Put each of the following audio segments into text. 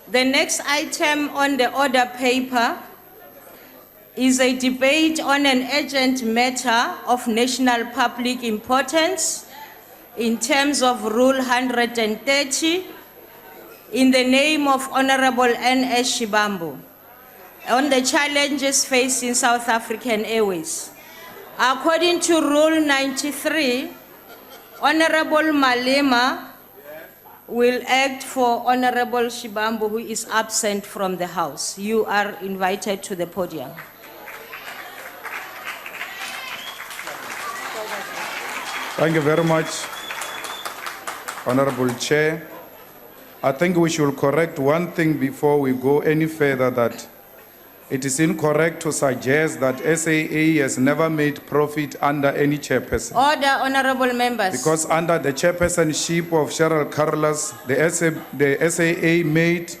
The next item on the order paper is a debate on an urgent matter of national public importance in terms of Rule 130 in the name of Honorable N.S. Shibambu on the challenges facing South African Airways. According to Rule 93, Honorable Malema will act for Honorable Shibambu, who is absent from the House. You are invited to the podium. Thank you very much, Honorable Chair. I think we should correct one thing before we go any further, that it is incorrect to suggest that SAA has never made profit under any chairperson. Order, honorable members. Because under the chairpersonship of Cheryl Carlos, the SAA made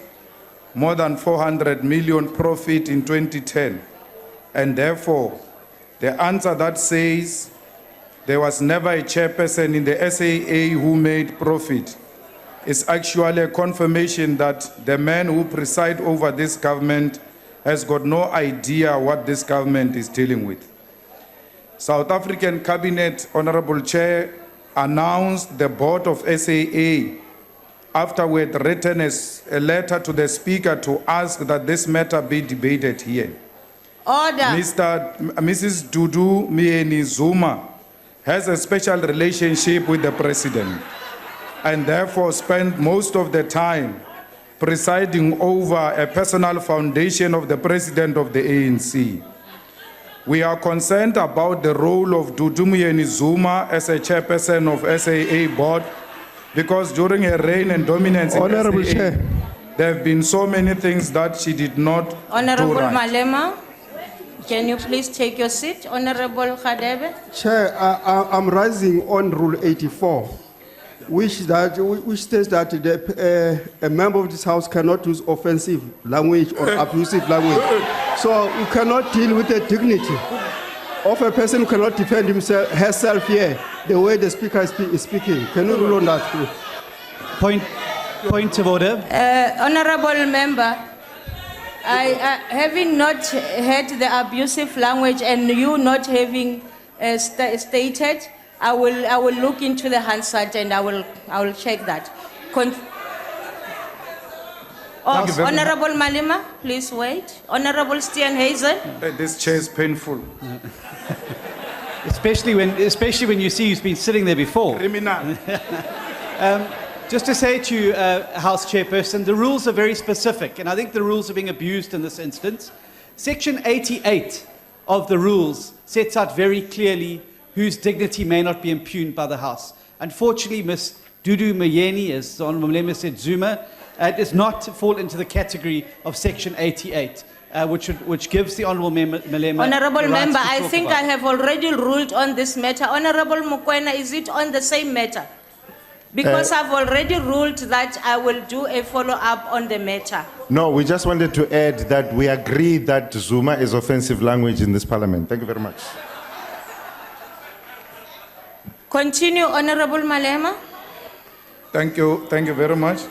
more than 400 million profit in 2010. And therefore, the answer that says there was never a chairperson in the SAA who made profit is actually a confirmation that the man who presides over this government has got no idea what this government is dealing with. South African Cabinet, Honorable Chair, announced the board of SAA after we had written a letter to the Speaker to ask that this matter be debated here. Order. Mrs. Dudu Myeni Zuma has a special relationship with the President and therefore spent most of the time presiding over a personal foundation of the President of the ANC. We are concerned about the role of Dudu Myeni Zuma as a chairperson of SAA board because during her reign and dominance in Honorable SAA, Chair, there have been so many things that she did not Honorable do right. Malema, can you please take your seat? Honorable Khadebe. Chair, I'm rising on Rule 84, which states that a member of this House cannot use offensive language or abusive language. So you cannot deal with the dignity of a person who cannot defend herself here the way the Speaker is speaking. Can you rule on that, please? Point of order. Honorable member, having not heard the abusive language and you not having stated, I will look into the Hansard and I will check that. Honorable Malema, please wait. Honorable Steenhuisen. This chair is painful. Especially when you see who's been sitting there before. Criminal. Just to say to you, House Chairperson, the rules are very specific, and I think the rules are being abused in this instance. Section 88 of the rules sets out very clearly whose dignity may not be impugned by the House. Unfortunately, Ms. Dudu Myeni, as the Honourable Malema said, Zuma, does not fall into the category of Section 88, which gives the Honourable Malema Honourable the rights member, to I talk think about. I have already ruled on this matter. Honourable Mukwena, is it on the same matter? Because I've already ruled that I will do a follow-up on the matter. No, we just wanted to add that we agree that Zuma is offensive language in this parliament. Thank you very much. Continue, Honourable Malema. Thank you very much.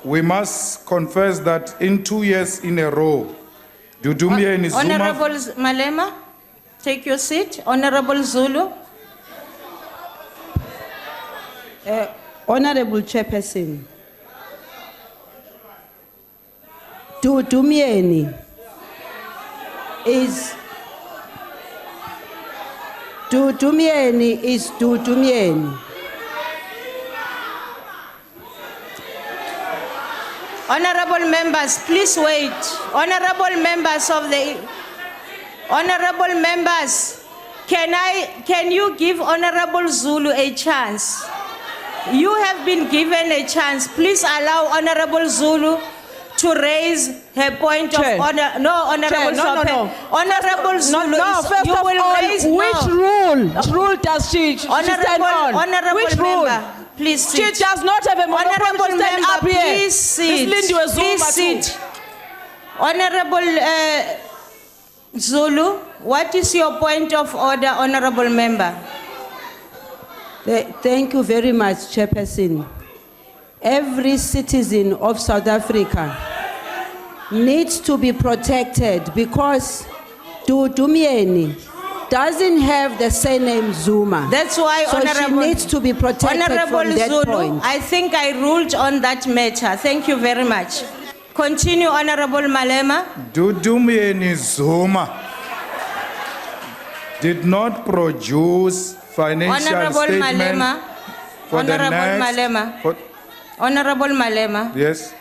We must confess that in 2 years in a row, Dudu Myeni Zuma... Honourable Malema, take your seat. Honourable Zulu. Honorable Chairperson, Dudu Myeni is Dudu Myeni. Honourable members, please wait. Honourable members, can you give Honourable Zulu a chance? You have been given a chance. Please allow Honourable Zulu to raise her point Chair. of order. No, Honourable Chair, no. Honourable Zulu, First you of will all, raise which rule does she stand on? Honourable Which rule? member, please sit. She does not have a monopoly Honourable to stand member, up here. please sit. Ms. Lindiwe Zuma Please too. sit. Honourable Zulu, what is your point of order, Honourable member? Thank you very much, Chairperson. every citizen of South Africa needs to be protected because Dumieni doesn't have the surname Zuma. That's why, so Honorable, she needs to be protected Honorable from that Zulu, point. I think I ruled on that matter. Thank you very much. Continue, Honorable Malema. Dudumieni Zuma did not produce financial Honorable statement Malema. for the Honorable next... Malema. for- Honorable Malema. yes.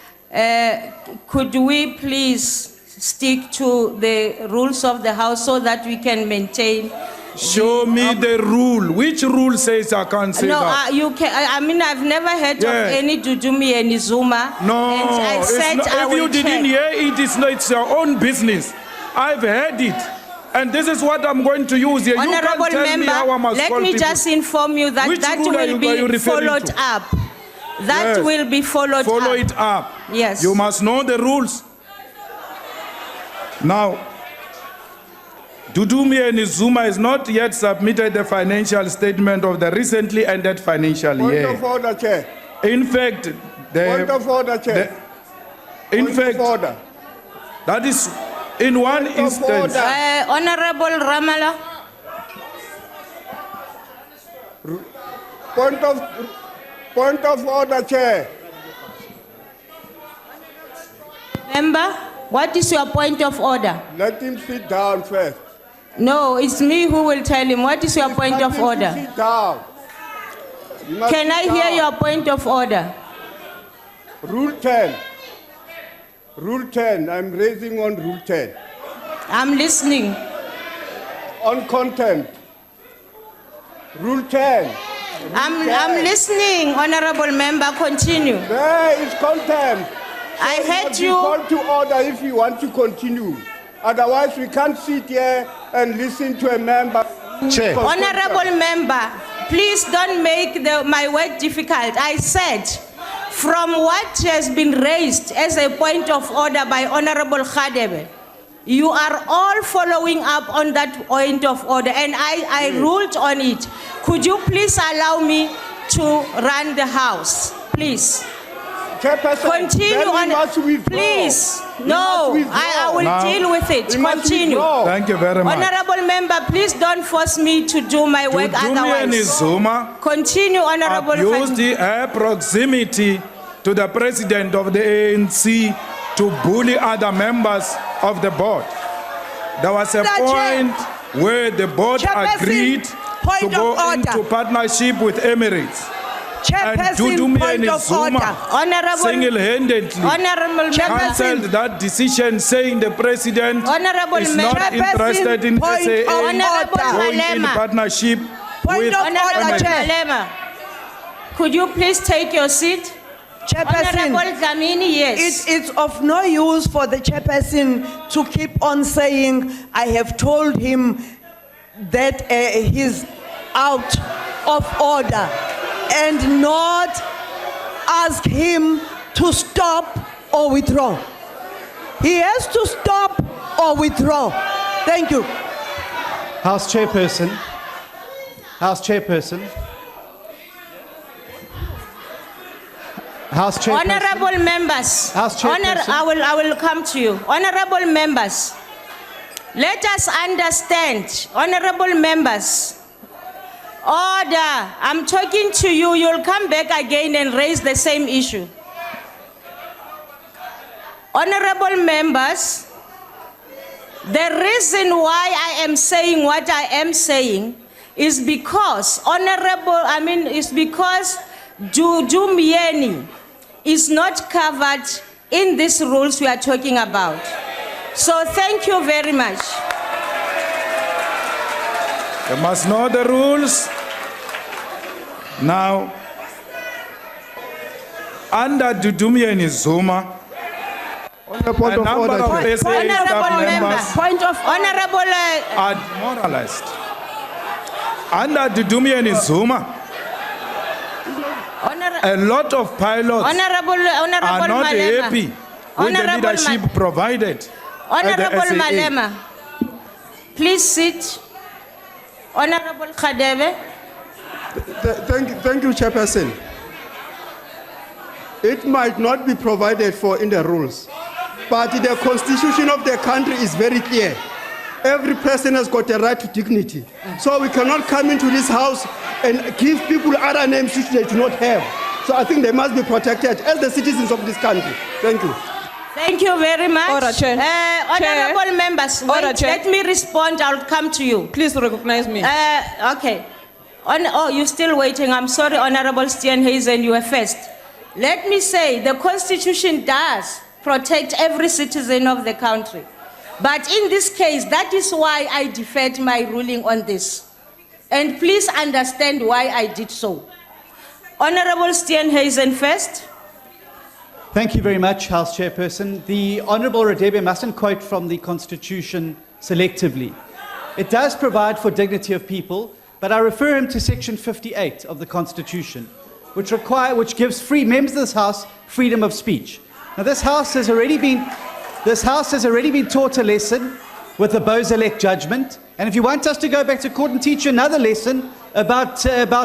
Could we please stick to the rules of the House so that we can maintain? Show me the rule. Which rule says I can't say No, that? you can. I mean, I've never heard Yeah. of any Dudumi and Zuma. No, and I it's said not, I if you will didn't check. hear it, it's your own business. I've heard it. And this is what I'm going to use here. Honorable You can't tell me how I member, must let call me people. just inform you that Which that rule are will you be referring followed to? up. That Yes. will be followed Follow up. it up. Yes. You must know the rules. Now, Dudumi and Zuma has not yet submitted the financial statement of the recently ended financial Point year. of order, Chair. In fact, Point of order, Chair. in Point fact, of order. that is in one Point of instance. order. Honorable Ramala. Point of order, Chair. Member, what is your point of order? Let him sit down first. No, it's me who will tell him. What is your point Let of him to order? Sit down. You must Can sit I hear down. your point of order? Rule 10. Rule 10. I'm raising on Rule 10. I'm listening. On content. Rule 10. I'm listening, honorable member. Continue. There is content. I You heard must be you. called to order if you want to continue. Otherwise, we can't sit here and listen to a member. Chair. Honorable member, please don't make my work difficult. I said, from what has been raised as a point of order by Honorable Khadebe, you are all following up on that point of order, and I ruled on it. Could you please allow me to run the House, please? Chairperson, Continue then we on, must withdraw. please. We No, must withdraw. I will Now- deal with it. We must Continue. withdraw. Thank you very much. Honorable member, please don't force me to do my work Dudumi and otherwise. Zuma Continue, Honorable abused her proximity to the president of the ANC to bully other members of the board. There was a Mr. Chair. point where the board Chairperson, agreed to point go of order. into partnership with Emirates. And Chairperson, Dudumi point and of Zuma order. Honorable, single-handedly honorable cancelled member, that decision, saying the president Honorable is not member, interested in point SAA of Honorable order. going in Malema. partnership Point with of Honorable order, Emirates. Chair. Malema, could you please take your seat? Chairperson, Honorable Dlamini, yes. it's of no use for the chairperson to keep on saying, I have told him that he's out of order, and not ask him to stop or withdraw. He has to stop or withdraw. Thank you. House Chairperson. House Chairperson. House Chairperson. Honorable members, House Chairperson. I will come to you. Honorable members, let us understand, honorable members, order. I'm talking to you. You'll come back again and raise the same issue. Honorable members, the reason why I am saying what I am saying is because Jumieni is not covered in these rules we are talking about. So thank you very much. You must know the rules. Now, under Dudumi and Zuma, On the point a of number order, of Chair. SA Honorable staff member. members Point of Honorable, are demoralized. Under Dudumi and Zuma, a lot of pilots Honorable are not Malema. happy with the Honorable leadership provided at Honorable the SAA. Malema, please sit. Honorable Khadebe. Thank you, Chairperson. It might not be provided for in the rules, but the constitution of the country is very clear. Every person has got a right to dignity. So we cannot come into this house and give people other names which they do not have. So I think they must be protected as the citizens of this country. Thank you. Thank you very much. Order, Chair. Honorable members, Order, wait, Chair. let me respond. I'll come to you. Please recognize me. Okay. Oh, you're still waiting. I'm sorry, Honorable Steenhuisen, you were first. Let me say, the Constitution does protect every citizen of the country. But in this case, that is why I deferred my ruling on this. And please understand why I did so. Honorable Steenhuisen first. Thank you very much, House Chairperson. The Honourable Radebe mustn't quote from the Constitution selectively. It does provide for dignity of people, but I refer him to Section 58 of the Constitution, which gives free members of this House freedom of speech. Now, this House has already been taught a lesson with the Bozalek judgment, and if you want us to go back to court and teach you another lesson about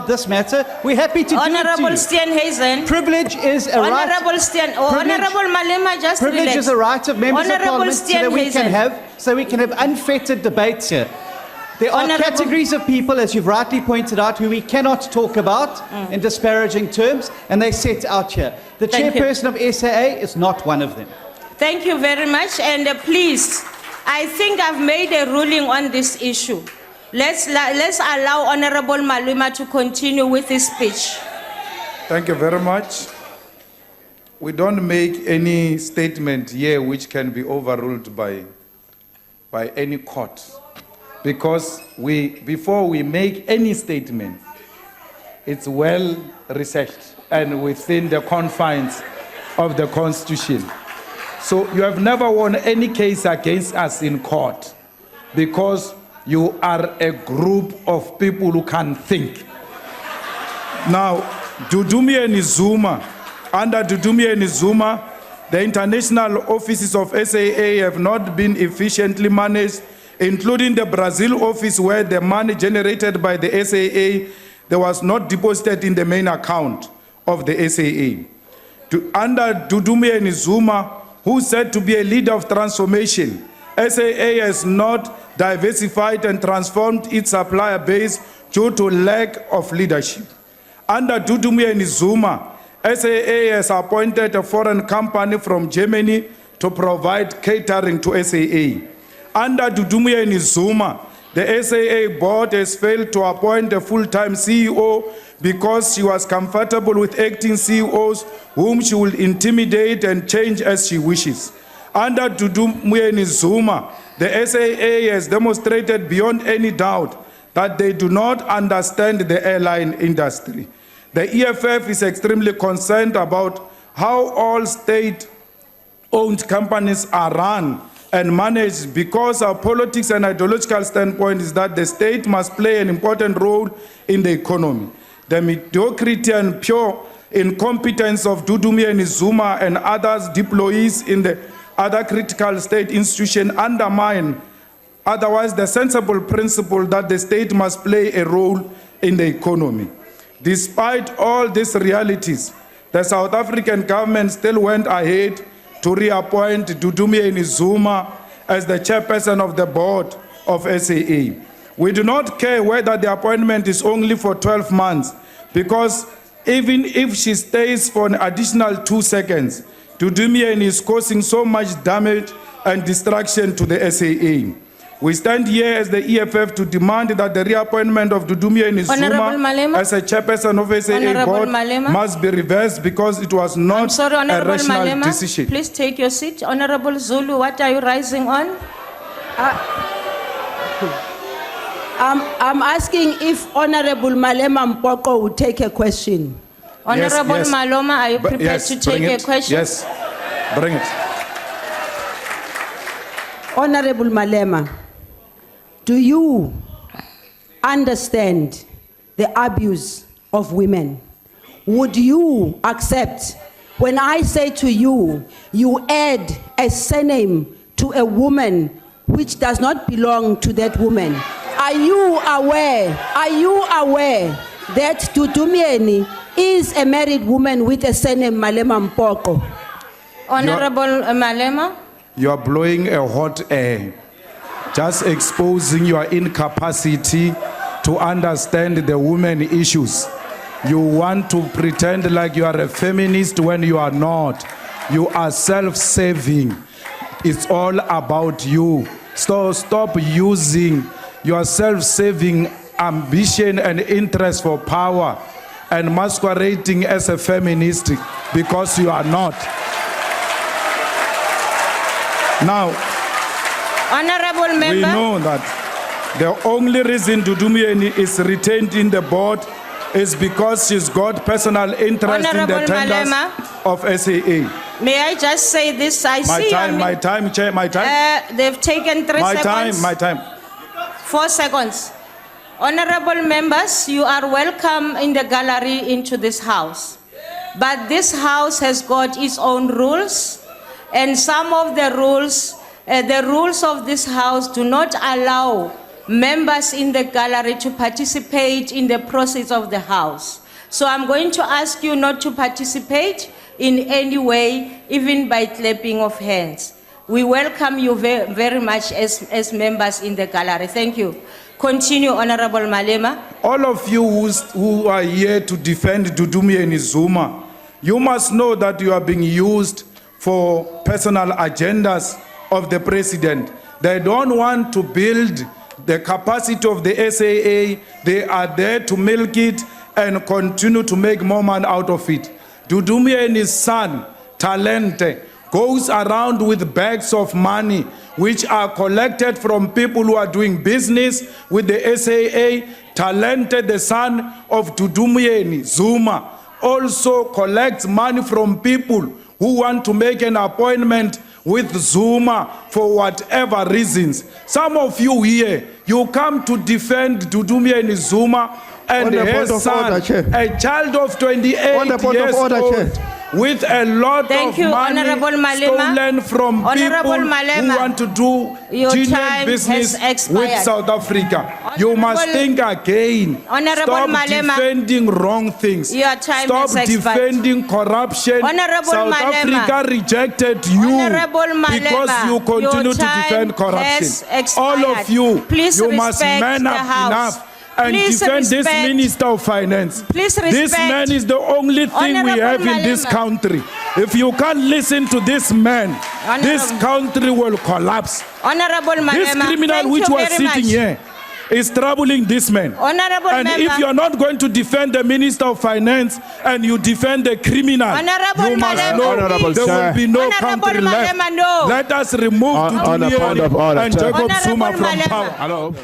this matter, we're happy to Honorable do it to you. Steenhuisen. Privilege is a right. Honorable Malema, just Privilege relax. is a right of members of Honorable Parliament so we can have unfettered debates here. There are Honorable- categories of people, as you've rightly pointed out, who we cannot talk about in disparaging terms, and they set out here. The Thank you. chairperson of SAA is not one of them. Thank you very much, and please, I think I've made a ruling on this issue. Let's allow Honorable Malema to continue with his speech. Thank you very much. We don't make any statement here which can be overruled by any court. Because before we make any statement, it's well researched and within the confines of the Constitution. So you have never won any case against us in court because you are a group of people who can think. Now, Dudumi and Zuma, under Dudumi and Zuma, the international offices of SAA have not been efficiently managed, including the Brazil office where the money generated by the SAA there was not deposited in the main account of the SAA. Under Dudumi and Zuma, who said to be a leader of transformation, SAA has not diversified and transformed its supplier base due to lack of leadership. Under Dudumi and Zuma, SAA has appointed a foreign company from Germany to provide catering to SAA. Under Dudumi and Zuma, the SAA board has failed to appoint a full-time CEO because she was comfortable with acting CEOs whom she will intimidate and change as she wishes. Under Dudumi and Zuma, the SAA has demonstrated beyond any doubt that they do not understand the airline industry. The EFF is extremely concerned about how all state-owned companies are run and managed because our politics and ideological standpoint is that the state must play an important role in the economy. The mediocrity and pure incompetence of Dudumi and Zuma and others deployees in the other critical state institutions undermine otherwise the sensible principle that the state must play a role in the economy. Despite all these realities, the South African government still went ahead to reappoint Dudumi and Zuma as the chairperson of the board of SAA. We do not care whether the appointment is only for 12 months, because even if she stays for an additional 2 seconds, Dudumi is causing so much damage and destruction to the SAA. We stand here as the EFF to demand that the reappointment of Dudumi and Zuma as a chairperson of SAA board must be reversed because it was not a rational decision. Please take your seat. Honorable Zulu, what are you rising on? I'm asking if Honorable Malema Mpoko would take a question. Honorable yes. Maloma, are you prepared to take a question? Yes, bring it. Honorable Malema, do you understand the abuse of women? Would you accept when I say to you, you add a surname to a woman which does not belong to that woman? Are you aware that Dudumi is a married woman with a surname Malema Mpoko. Honorable Malema. You are blowing a hot air, just exposing your incapacity to understand the women issues. You want to pretend like you are a feminist when you are not. You are self-serving. It's all about you. So stop using your self-serving ambition and interest for power and masquerading as a feminist because you are not. Now, Honorable we member. know that the only reason Dudumyeni is retained in the board is because she's got personal interest in the Honorable tenders Malema. of SAA. May I just say this? I see. My time, Chair, my time. They've taken 3 seconds. My time. 4 seconds. Honorable members, you are welcome in the gallery into this house. But this house has got its own rules, and some of the rules of this house do not allow members in the gallery to participate in the process of the house. So I'm going to ask you not to participate in any way, even by clapping of hands. We welcome you very, very much as members in the gallery. Thank you. Continue, Honorable Malema. All of you who are here to defend Dudumyeni Zuma, you must know that you are being used for personal agendas of the president. They don't want to build the capacity of the SAA. They are there to milk it and continue to make more money out of it. Dudumyeni's son, Talente, goes around with bags of money which are collected from people who are doing business with the SAA. Talente, the son of Dudumyeni Zuma, also collects money from people who want to make an appointment with Zuma for whatever reasons. Some of you here, you come to defend Dudumyeni Zuma and her son, a child of 28 years old, with a lot Thank of you, money Honorable Malema. stolen from Honorable people Malema, who want to do your genuine time business has expired. with South Africa. You must think again. Honorable Stop Malema, defending wrong things. your time Stop has expired. defending corruption. Honorable South Malema. Africa rejected you Honorable Malema, because you continue your to time defend corruption. has expired. All of you, Please you must respect man the up House. enough and Please defend this respect- Minister of Finance. Please This respect- man is the only thing we Honorable have in this Malema. country. If you can't listen to this man, this Honorable- country will collapse. Honorable Malema. This criminal thank which you was very sitting much. here is troubling this man. Honorable And member. if you're not going to defend the Minister of Finance and you defend the criminal, Honorable you must Malema, know Honorable there will Chair. be no Honorable country left. Malema, no. Let us remove On a point of Dudumyeni order, and Chair. Jacob Zuma Honorable from Malema. power. Hello.